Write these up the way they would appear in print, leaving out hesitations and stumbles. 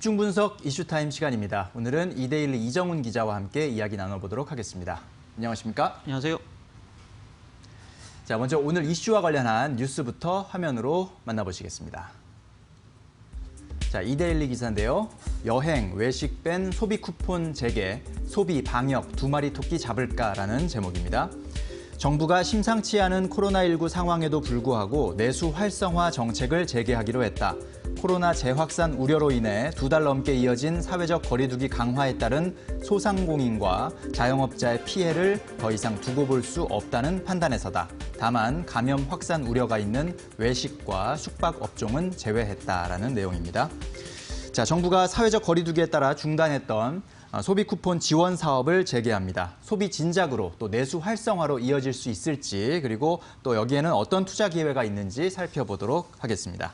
집중 분석 이슈타임 시간입니다. 오늘은 이데일리 이정훈 기자와 함께 이야기 나눠보도록 하겠습니다. 안녕하십니까? 안녕하세요. 자, 먼저 오늘 이슈와 관련한 뉴스부터 화면으로 만나보시겠습니다. 자, 이데일리 기사인데요. 여행, 외식 뺀 소비 쿠폰 재개, 소비 방역 두 마리 토끼 잡을까라는 제목입니다. 정부가 심상치 않은 코로나19 상황에도 불구하고 내수 활성화 정책을 재개하기로 했다. 코로나 재확산 우려로 인해 2달 넘게 이어진 사회적 거리두기 강화에 따른 소상공인과 자영업자의 피해를 더 이상 두고 볼 수 없다는 판단에서다. 다만 감염 확산 우려가 있는 외식과 숙박 업종은 제외했다라는 내용입니다. 자, 정부가 사회적 거리두기에 따라 중단했던 소비 쿠폰 지원 사업을 재개합니다. 소비 진작으로 또 내수 활성화로 이어질 수 있을지, 그리고 또 여기에는 어떤 투자 기회가 있는지 살펴보도록 하겠습니다.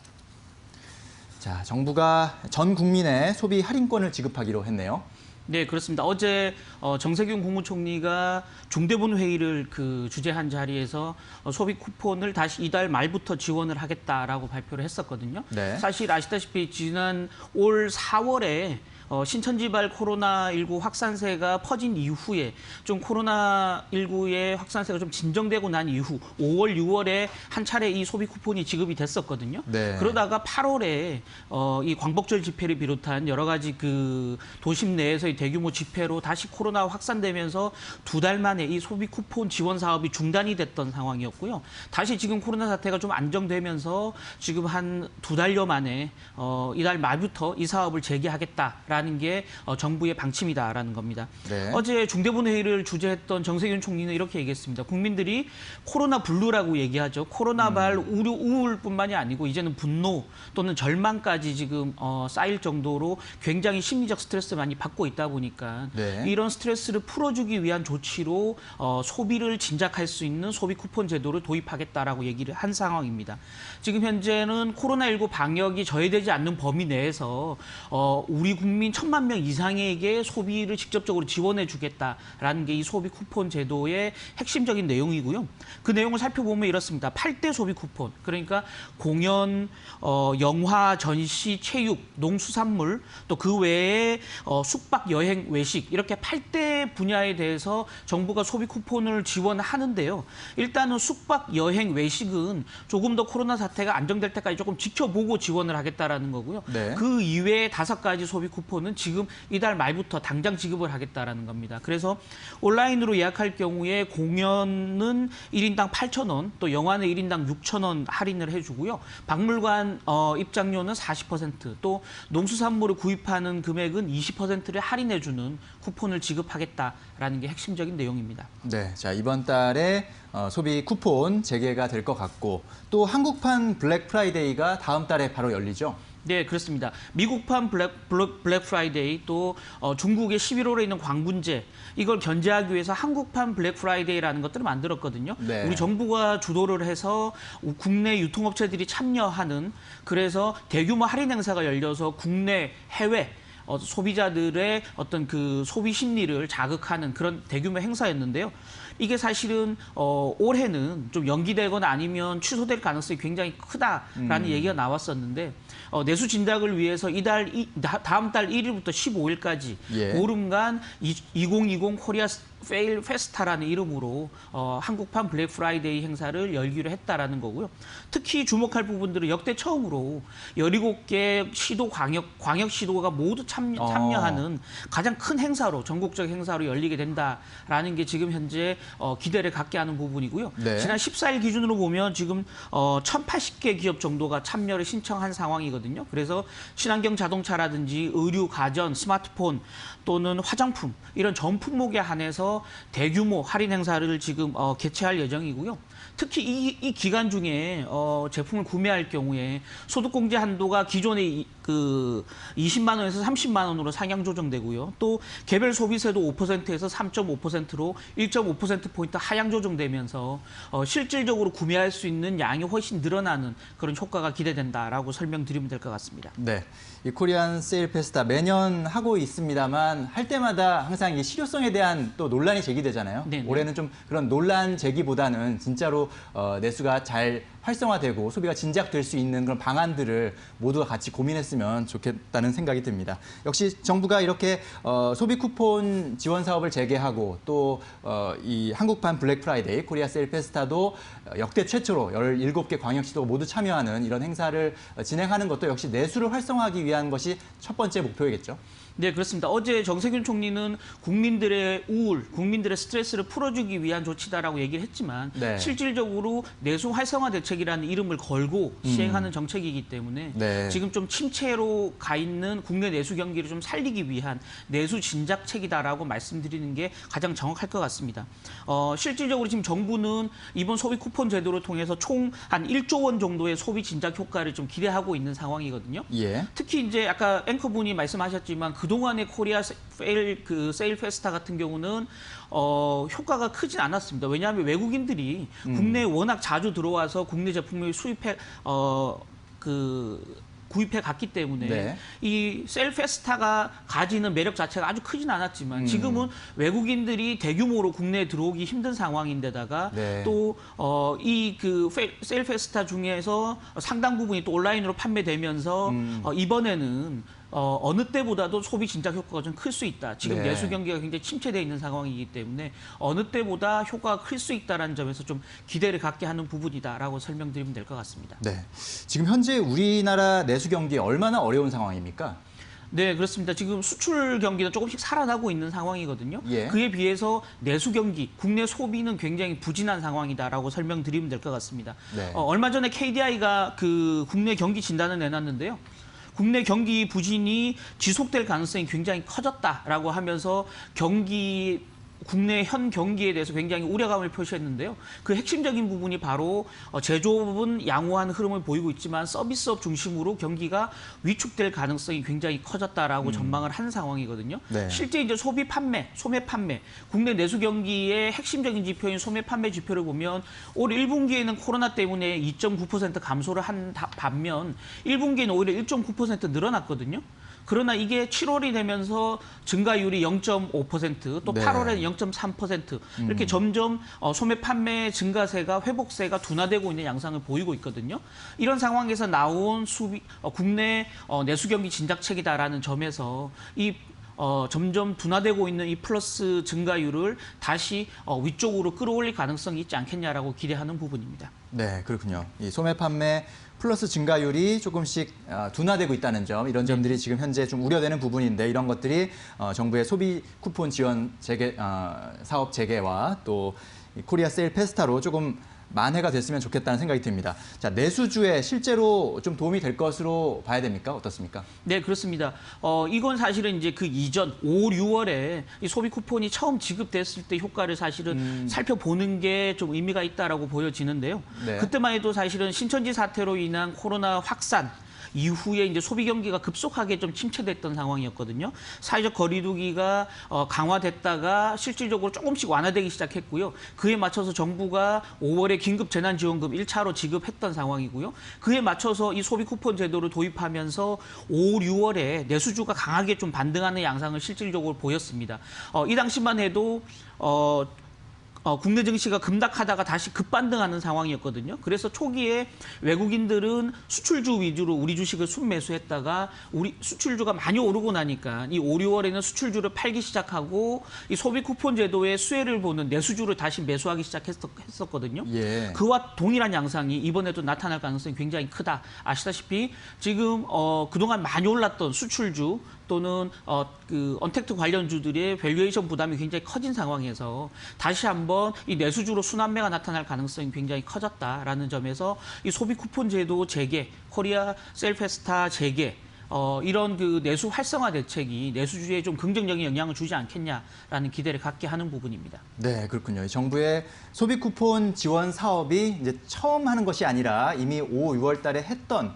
자, 정부가 전 국민의 소비 할인권을 지급하기로 했네요. 네, 그렇습니다. 어제 정세균 국무총리가 중대본 회의를 주재한 자리에서 소비 쿠폰을 다시 이달 말부터 지원을 하겠다라고 발표를 했었거든요. 네. 사실 아시다시피 지난 올 4월에 신천지발 코로나19 확산세가 퍼진 이후에 좀 코로나19의 확산세가 좀 진정되고 난 이후 5월, 6월에 한 차례 이 소비 쿠폰이 지급이 됐었거든요. 네. 그러다가 8월에 이 광복절 집회를 비롯한 여러 가지 도심 내에서의 대규모 집회로 다시 코로나 확산되면서 2달 만에 이 소비 쿠폰 지원 사업이 중단이 됐던 상황이었고요. 다시 지금 코로나 사태가 좀 안정되면서 지금 한 2달여 만에 이달 말부터 이 사업을 재개하겠다라는 게 정부의 방침이다라는 겁니다. 네. 어제 중대본 회의를 주재했던 정세균 총리는 이렇게 얘기했습니다. 국민들이 코로나 블루라고 얘기하죠. 코로나발 우울뿐만이 아니고 이제는 분노 또는 절망까지 지금 쌓일 정도로 굉장히 심리적 스트레스 많이 받고 있다 보니까 네. 이런 스트레스를 풀어주기 위한 조치로 소비를 진작할 수 있는 소비 쿠폰 제도를 도입하겠다라고 얘기를 한 상황입니다. 지금 현재는 코로나19 방역이 저해되지 않는 범위 내에서 우리 국민 1,000만 명 이상에게 소비를 직접적으로 지원해 주겠다라는 게 이 소비 쿠폰 제도의 핵심적인 내용이고요. 그 내용을 살펴보면 이렇습니다. 8대 소비 쿠폰, 그러니까 공연, 영화, 전시, 체육, 농수산물, 또 그 외에 숙박, 여행, 외식 이렇게 8대 분야에 대해서 정부가 소비 쿠폰을 지원하는데요. 일단은 숙박, 여행, 외식은 조금 더 코로나 사태가 안정될 때까지 조금 지켜보고 지원을 하겠다라는 거고요. 네. 그 이외에 5가지 소비 쿠폰은 지금 이달 말부터 당장 지급을 하겠다라는 겁니다. 그래서 온라인으로 예약할 경우에 공연은 1인당 8,000원, 또 영화는 1인당 6,000원 할인을 해주고요. 박물관 입장료는 40%, 또 농수산물을 구입하는 금액은 20%를 할인해주는 쿠폰을 지급하겠다라는 게 핵심적인 내용입니다. 네, 자, 이번 달에 소비 쿠폰 재개가 될 것 같고, 또 한국판 블랙 프라이데이가 다음 달에 바로 열리죠? 네, 그렇습니다. 미국판 블랙 프라이데이, 또 중국의 11월에 있는 광군제, 이걸 견제하기 위해서 한국판 블랙 프라이데이라는 것들을 만들었거든요. 네. 우리 정부가 주도를 해서 국내 유통업체들이 참여하는, 그래서 대규모 할인 행사가 열려서 국내, 해외 소비자들의 어떤 소비 심리를 자극하는 그런 대규모 행사였는데요. 이게 사실은 올해는 좀 연기되거나 아니면 취소될 가능성이 굉장히 크다라는 얘기가 나왔었는데, 내수 진작을 위해서 다음 달 1일부터 15일까지 예. 보름간 2020 코리아 페일 페스타라는 이름으로 한국판 블랙 프라이데이 행사를 열기로 했다라는 거고요. 특히 주목할 부분들은 역대 처음으로 17개 시도 광역 시도가 모두 참여하는 가장 큰 행사로, 전국적 행사로 열리게 된다라는 게 지금 현재 기대를 갖게 하는 부분이고요. 네. 지난 14일 기준으로 보면 지금 1,080개 기업 정도가 참여를 신청한 상황이거든요. 그래서 친환경 자동차라든지 의류, 가전, 스마트폰 또는 화장품 이런 전 품목에 한해서 대규모 할인 행사를 지금 개최할 예정이고요. 특히 이 기간 중에 제품을 구매할 경우에 소득공제 한도가 기존의 20만 원에서 30만 원으로 상향 조정되고요. 또 개별 소비세도 5%에서 3.5%로 1.5%포인트 하향 조정되면서 실질적으로 구매할 수 있는 양이 훨씬 늘어나는 그런 효과가 기대된다라고 설명드리면 될 것 같습니다. 네, 이 코리안 세일 페스타 매년 하고 있습니다만 할 때마다 항상 이 실효성에 대한 또 논란이 제기되잖아요. 네네. 올해는 좀 그런 논란 제기보다는 진짜로 내수가 잘 활성화되고 소비가 진작될 수 있는 그런 방안들을 모두가 같이 고민했으면 좋겠다는 생각이 듭니다. 역시 정부가 이렇게 소비 쿠폰 지원 사업을 재개하고 또 이 한국판 블랙 프라이데이, 코리아 세일 페스타도 역대 최초로 17개 광역시도가 모두 참여하는 이런 행사를 진행하는 것도 역시 내수를 활성화하기 위한 것이 첫 번째 목표이겠죠. 네, 그렇습니다. 어제 정세균 총리는 국민들의 우울, 국민들의 스트레스를 풀어주기 위한 조치다라고 얘기를 했지만 네. 실질적으로 내수 활성화 대책이라는 이름을 걸고 시행하는 정책이기 때문에 네. 지금 좀 침체로 가 있는 국내 내수 경기를 좀 살리기 위한 내수 진작책이다라고 말씀드리는 게 가장 정확할 것 같습니다. 실질적으로 지금 정부는 이번 소비 쿠폰 제도를 통해서 총 한 1조 원 정도의 소비 진작 효과를 좀 기대하고 있는 상황이거든요. 예. 특히 이제 아까 앵커분이 말씀하셨지만 그동안의 코리아 세일 페스타 같은 경우는 효과가 크진 않았습니다. 왜냐하면 외국인들이 국내에 워낙 자주 들어와서 국내 제품을 구입해 갔기 때문에 네. 이 세일 페스타가 가지는 매력 자체가 아주 크진 않았지만 지금은 외국인들이 대규모로 국내에 들어오기 힘든 상황인데다가 네. 또 이 세일 페스타 중에서 상당 부분이 또 온라인으로 판매되면서 이번에는 어느 때보다도 소비 진작 효과가 좀 클 수 있다. 지금 네. 내수 경기가 굉장히 침체되어 있는 상황이기 때문에 어느 때보다 효과가 클 수 있다는 점에서 좀 기대를 갖게 하는 부분이다라고 설명드리면 될 것 같습니다. 네. 지금 현재 우리나라 내수 경기 얼마나 어려운 상황입니까? 네, 그렇습니다. 지금 수출 경기는 조금씩 살아나고 있는 상황이거든요. 예. 그에 비해서 내수 경기, 국내 소비는 굉장히 부진한 상황이다라고 설명드리면 될 것 같습니다. 네. 얼마 전에 KDI가 그 국내 경기 진단을 내놨는데요. 국내 경기 부진이 지속될 가능성이 굉장히 커졌다라고 하면서 국내 현 경기에 대해서 굉장히 우려감을 표시했는데요. 그 핵심적인 부분이 바로 제조업은 양호한 흐름을 보이고 있지만 서비스업 중심으로 경기가 위축될 가능성이 굉장히 커졌다라고 전망을 한 상황이거든요. 네. 실제 이제 소매 판매, 국내 내수 경기의 핵심적인 지표인 소매 판매 지표를 보면 올 1분기에는 코로나 때문에 2.9% 감소를 한 반면 1분기에는 오히려 1.9% 늘어났거든요. 그러나 이게 7월이 되면서 증가율이 0.5%, 또 네. 8월에는 0.3% 이렇게 점점 소매 판매 증가세가 회복세가 둔화되고 있는 양상을 보이고 있거든요. 이런 상황에서 나온 국내 내수 경기 진작책이다라는 점에서 점점 둔화되고 있는 이 플러스 증가율을 다시 위쪽으로 끌어올릴 가능성이 있지 않겠냐라고 기대하는 부분입니다. 네, 그렇군요. 이 소매 판매 플러스 증가율이 조금씩 둔화되고 있다는 점, 이런 점들이 지금 현재 좀 우려되는 부분인데 이런 것들이 정부의 소비 쿠폰 지원 사업 재개와 또 코리아 세일 페스타로 조금 만회가 됐으면 좋겠다는 생각이 듭니다. 자, 내수주에 실제로 좀 도움이 될 것으로 봐야 됩니까? 어떻습니까? 네, 그렇습니다. 이건 사실은 이제 그 이전 5, 6월에 이 소비 쿠폰이 처음 지급됐을 때 효과를 사실은 살펴보는 게 좀 의미가 있다라고 보여지는데요. 네. 그때만 해도 사실은 신천지 사태로 인한 코로나 확산 이후에 이제 소비 경기가 급속하게 좀 침체됐던 상황이었거든요. 사회적 거리두기가 강화됐다가 실질적으로 조금씩 완화되기 시작했고요. 그에 맞춰서 정부가 5월에 긴급 재난지원금 1차로 지급했던 상황이고요. 그에 맞춰서 이 소비 쿠폰 제도를 도입하면서 5, 6월에 내수주가 강하게 좀 반등하는 양상을 실질적으로 보였습니다. 이 당시만 해도 국내 증시가 급락하다가 다시 급반등하는 상황이었거든요. 그래서 초기에 외국인들은 수출주 위주로 우리 주식을 순매수했다가 우리 수출주가 많이 오르고 나니까 이 5, 6월에는 수출주를 팔기 시작하고 이 소비 쿠폰 제도의 수혜를 보는 내수주를 다시 매수하기 시작했었거든요. 예. 그와 동일한 양상이 이번에도 나타날 가능성이 굉장히 크다. 아시다시피 지금 그동안 많이 올랐던 수출주 또는 언택트 관련주들의 밸류에이션 부담이 굉장히 커진 상황에서 다시 한번 이 내수주로 순환매가 나타날 가능성이 굉장히 커졌다라는 점에서 이 소비 쿠폰 제도 재개, 코리아 세일 페스타 재개 이런 그 내수 활성화 대책이 내수주에 좀 긍정적인 영향을 주지 않겠냐라는 기대를 갖게 하는 부분입니다. 네, 그렇군요. 정부의 소비 쿠폰 지원 사업이 이제 처음 하는 것이 아니라 이미 5, 6월 달에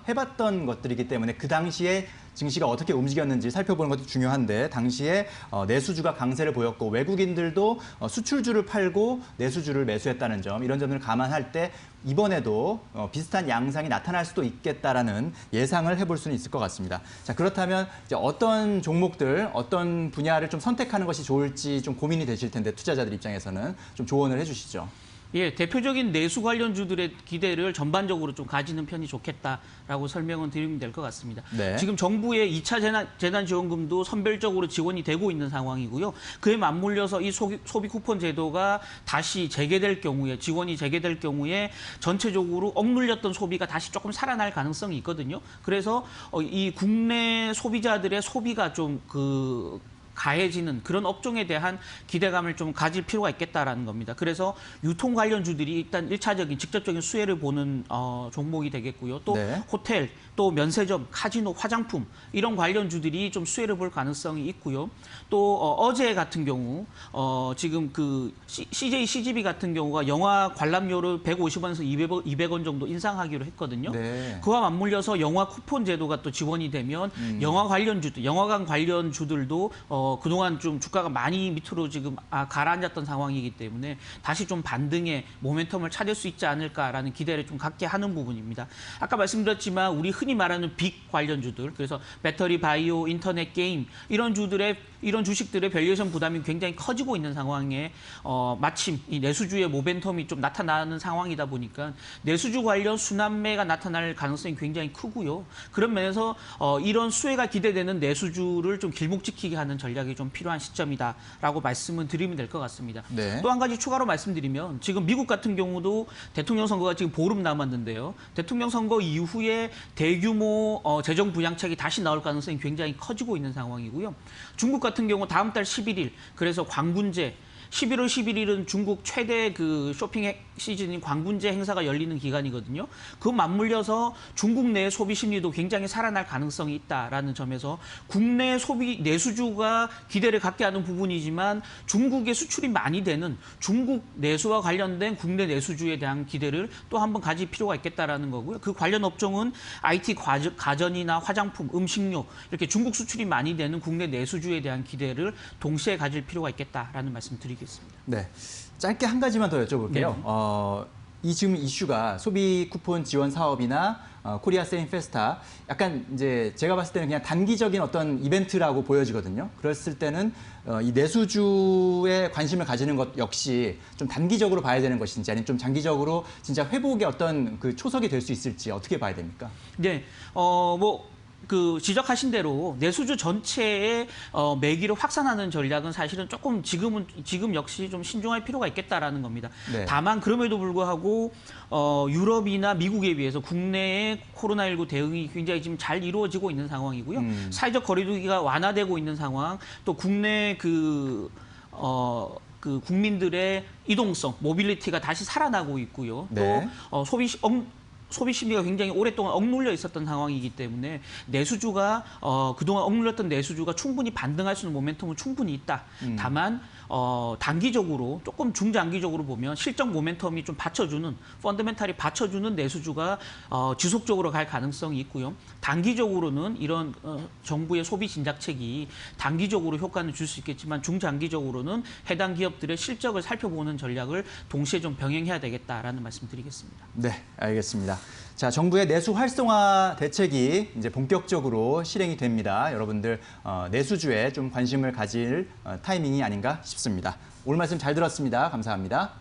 해봤던 것들이기 때문에 그 당시에 증시가 어떻게 움직였는지 살펴보는 것도 중요한데 당시에 내수주가 강세를 보였고 외국인들도 수출주를 팔고 내수주를 매수했다는 점, 이런 점을 감안할 때 이번에도 비슷한 양상이 나타날 수도 있겠다라는 예상을 해볼 수는 있을 것 같습니다. 자, 그렇다면 이제 어떤 종목들, 어떤 분야를 좀 선택하는 것이 좋을지 좀 고민이 되실 텐데 투자자들 입장에서는 좀 조언을 해주시죠. 예, 대표적인 내수 관련주들의 기대를 전반적으로 좀 가지는 편이 좋겠다라고 설명은 드리면 될 것 같습니다. 네. 지금 정부의 2차 재난지원금도 선별적으로 지원이 되고 있는 상황이고요. 그에 맞물려서 이 소비 쿠폰 제도가 다시 재개될 경우에, 지원이 재개될 경우에 전체적으로 억눌렸던 소비가 다시 조금 살아날 가능성이 있거든요. 그래서 이 국내 소비자들의 소비가 좀 가해지는 그런 업종에 대한 기대감을 좀 가질 필요가 있겠다라는 겁니다. 그래서 유통 관련주들이 일단 1차적인 직접적인 수혜를 보는 종목이 되겠고요. 또 네. 호텔, 또 면세점, 카지노, 화장품 이런 관련주들이 좀 수혜를 볼 가능성이 있고요. 또 어제 같은 경우 지금 CJ CGV 같은 경우가 영화 관람료를 150원에서 200원 정도 인상하기로 했거든요. 네. 그와 맞물려서 영화 쿠폰 제도가 또 지원이 되면 영화관 관련주들도 그동안 좀 주가가 많이 밑으로 지금 가라앉았던 상황이기 때문에 다시 좀 반등의 모멘텀을 찾을 수 있지 않을까라는 기대를 좀 갖게 하는 부분입니다. 아까 말씀드렸지만 우리 흔히 말하는 빅 관련주들, 그래서 배터리, 바이오, 인터넷, 게임 이런 주식들의 밸류에이션 부담이 굉장히 커지고 있는 상황에 마침 이 내수주의 모멘텀이 좀 나타나는 상황이다 보니까 내수주 관련 순환매가 나타날 가능성이 굉장히 크고요. 그런 면에서 이런 수혜가 기대되는 내수주를 좀 길목지키게 하는 전략이 좀 필요한 시점이다라고 말씀을 드리면 될 것 같습니다. 네. 또 한 가지 추가로 말씀드리면 지금 미국 같은 경우도 대통령 선거가 지금 보름 남았는데요. 대통령 선거 이후에 대규모 재정 부양책이 다시 나올 가능성이 굉장히 커지고 있는 상황이고요. 중국 같은 경우 다음 달 11일 그래서 광군제 11월 11일은 중국 최대 쇼핑 시즌인 광군제 행사가 열리는 기간이거든요. 그 맞물려서 중국 내 소비 심리도 굉장히 살아날 가능성이 있다라는 점에서 국내 소비 내수주가 기대를 갖게 하는 부분이지만 중국의 수출이 많이 되는 중국 내수와 관련된 국내 내수주에 대한 기대를 또 한번 가질 필요가 있겠다라는 거고요. 그 관련 업종은 IT 가전이나 화장품, 음식료 이렇게 중국 수출이 많이 되는 국내 내수주에 대한 기대를 동시에 가질 필요가 있겠다라는 말씀 드리겠습니다. 네, 짧게 한 가지만 더 여쭤볼게요. 이 지금 이슈가 소비 쿠폰 지원 사업이나 코리아 세임 페스타 약간 이제 제가 봤을 때는 그냥 단기적인 어떤 이벤트라고 보여지거든요. 그랬을 때는 이 내수주에 관심을 가지는 것 역시 좀 단기적으로 봐야 되는 것인지 아니면 좀 장기적으로 진짜 회복의 어떤 초석이 될 수 있을지 어떻게 봐야 됩니까? 네, 지적하신 대로 내수주 전체의 매기를 확산하는 전략은 사실은 조금 지금 역시 좀 신중할 필요가 있겠다라는 겁니다. 네. 다만 그럼에도 불구하고 유럽이나 미국에 비해서 국내의 코로나19 대응이 굉장히 지금 잘 이루어지고 있는 상황이고요. 사회적 거리두기가 완화되고 있는 상황, 또 국내 국민들의 이동성, 모빌리티가 다시 살아나고 있고요. 네. 또 소비 심리가 굉장히 오랫동안 억눌려 있었던 상황이기 때문에 내수주가 그동안 억눌렸던 내수주가 충분히 반등할 수 있는 모멘텀은 충분히 있다. 다만 단기적으로 조금 중장기적으로 보면 실적 모멘텀이 좀 받쳐주는 펀더멘탈이 받쳐주는 내수주가 지속적으로 갈 가능성이 있고요. 단기적으로는 이런 정부의 소비 진작책이 단기적으로 효과는 줄 수 있겠지만 중장기적으로는 해당 기업들의 실적을 살펴보는 전략을 동시에 좀 병행해야 되겠다라는 말씀드리겠습니다. 네, 알겠습니다. 자, 정부의 내수 활성화 대책이 이제 본격적으로 실행이 됩니다. 여러분들 내수주에 좀 관심을 가질 타이밍이 아닌가 싶습니다. 오늘 말씀 잘 들었습니다. 감사합니다.